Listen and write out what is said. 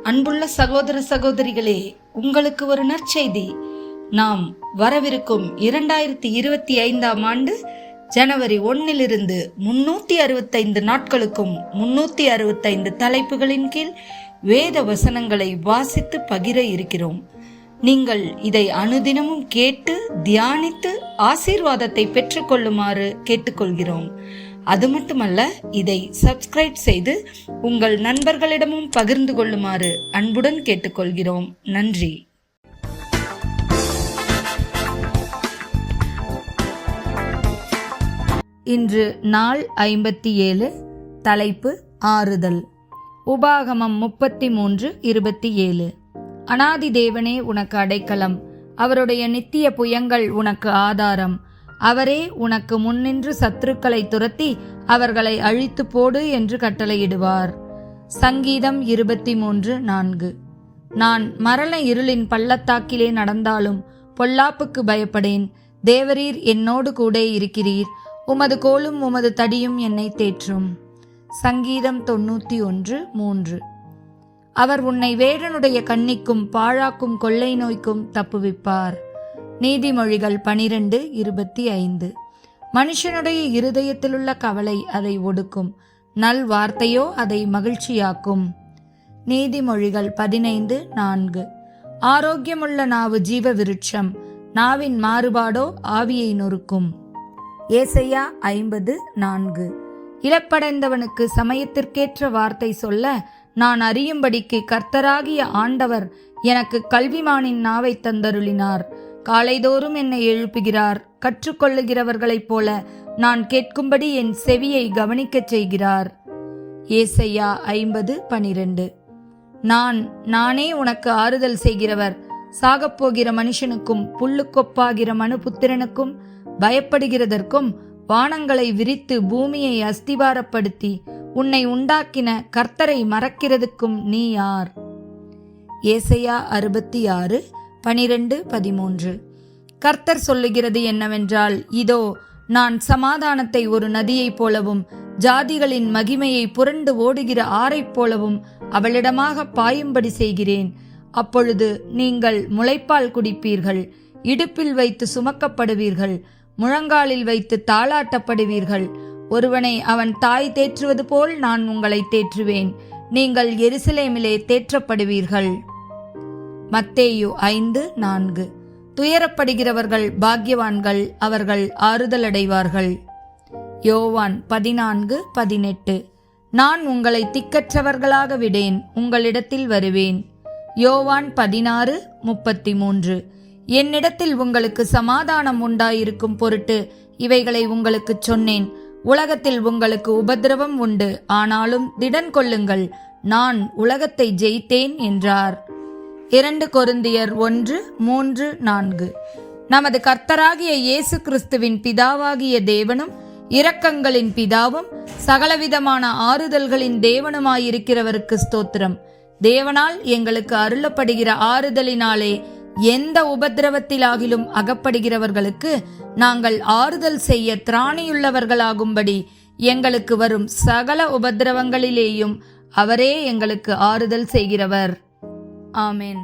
அன்புள்ள சகோதர சகோதரிகளே, உங்களுக்கு ஒரு நற்செய்தி. நாம் வரவிருக்கும் 2025 ஆண்டு ஜனவரி 1 365 நாட்களுக்கும் 365 தலைப்புகளின் கீழ் வேத வசனங்களை வாசித்து பகிர இருக்கிறோம். நீங்கள் இதை அனுதினமும் கேட்டு தியானித்து ஆசீர்வாதத்தை பெற்றுக்கொள்ளுமாறு கேட்டுக்கொள்கிறோம். அது மட்டுமல்ல, இதை சப்ஸ்கிரைப் செய்து உங்கள் நண்பர்களிடமும் பகிர்ந்து கொள்ளுமாறு அன்புடன் கேட்டுக்கொள்கிறோம். நன்றி. இன்று நாள் 57. தலைப்பு ஆறுதல். உபாகமம் 33:27. அநாதி தேவனே உனக்கு அடைக்கலம், அவருடைய நித்திய புயங்கள் உனக்கு ஆதாரம். அவரே உனக்கு முன்னின்று சத்துருக்களை துரத்தி அவர்களை அழித்து போடு என்று கட்டளையிடுவார். சங்கீதம் 23:4. நான் மரண இருளின் பள்ளத்தாக்கிலே நடந்தாலும் பொல்லாப்புக்கு பயப்படேன். தேவரீர் என்னோடு கூட இருக்கிறீர். உமது கோலும் உமது தடியும் என்னை தேற்றும். சங்கீதம் 91:3. அவர் உன்னை வேடனுடைய கண்ணிக்கும் பாழாக்கும் கொள்ளை நோய்க்கும் தப்புவிப்பார். நீதிமொழிகள் 12:25. மனுஷனுடைய இருதயத்திலுள்ள கவலை அதை ஒடுக்கும், நல் வார்த்தையோ அதை மகிழ்ச்சியாக்கும். நீதிமொழிகள் 15:4. ஆரோக்கியமுள்ள நாவு ஜீவ விருட்சம், நாவின் மாறுபாடோ ஆவியை நொறுக்கும். ஏசாயா 50:4. இழப்படைந்தவனுக்கு சமயத்திற்கேற்ற வார்த்தை சொல்ல நான் அறியும்படிக்கு கர்த்தராகிய ஆண்டவர் எனக்கு கல்விமானின் நாவை தந்தருளினார். காலைதோறும் என்னை எழுப்புகிறார். கற்றுக்கொள்ளுகிறவர்களைப் போல நான் கேட்கும்படி என் செவியை கவனிக்கச் செய்கிறார். ஏசாயா 50:12. நானே உனக்கு ஆறுதல் செய்கிறவர். சாகப்போகிற மனுஷனுக்கும் புல்லுக்கொப்பாகிற மனுபுத்திரனுக்கும் பயப்படுகிறதற்கும் வானங்களை விரித்து பூமியை அஸ்திபாரப்படுத்தி உன்னை உண்டாக்கின கர்த்தரை மறக்கிறதுக்கும் நீ யார்? ஏசாயா 66:12-13. கர்த்தர் சொல்லுகிறது என்னவென்றால், இதோ நான் சமாதானத்தை ஒரு நதியைப் போலவும் ஜாதிகளின் மகிமையை புரண்டு ஓடுகிற ஆறைப் போலவும் அவளிடமாக பாயும்படி செய்கிறேன். அப்பொழுது நீங்கள் முளைப்பால் குடிப்பீர்கள், இடுப்பில் வைத்து சுமக்கப்படுவீர்கள், முழங்காலில் வைத்து தாளாட்டப்படுவீர்கள். ஒருவனை அவன் தாய் தேற்றுவது போல் நான் உங்களை தேற்றுவேன். நீங்கள் எருசலேமிலே தேற்றப்படுவீர்கள். மத்தேயு 5:4. துயரப்படுகிறவர்கள் பாக்கியவான்கள், அவர்கள் ஆறுதல் அடைவார்கள். யோவான் 14:18. நான் உங்களை திக்கற்றவர்களாக விடேன், உங்களிடத்தில் வருவேன். யோவான் 16:33. என்னிடத்தில் உங்களுக்கு சமாதானம் உண்டாயிருக்கும் பொருட்டு இவைகளை உங்களுக்கு சொன்னேன். உலகத்தில் உங்களுக்கு உபத்திரவம் உண்டு, ஆனாலும் திடன் கொள்ளுங்கள், நான் உலகத்தை ஜெயித்தேன் என்றார். 2 கொரிந்தியர் 1:3-4. நமது கர்த்தராகிய இயேசு கிறிஸ்துவின் பிதாவாகிய தேவனும் இரக்கங்களின் பிதாவும் சகலவிதமான ஆறுதல்களின் தேவனுமாயிருக்கிறவருக்கு ஸ்தோத்திரம். தேவனால் எங்களுக்கு அருளப்படுகிற ஆறுதலினாலே எந்த உபத்திரவத்திலாகிலும் அகப்படுகிறவர்களுக்கு நாங்கள் ஆறுதல் செய்ய திராணியுள்ளவர்களாகும்படி எங்களுக்கு வரும் சகல உபத்திரவங்களிலேயும் அவரே எங்களுக்கு ஆறுதல் செய்கிறவர். ஆமென்.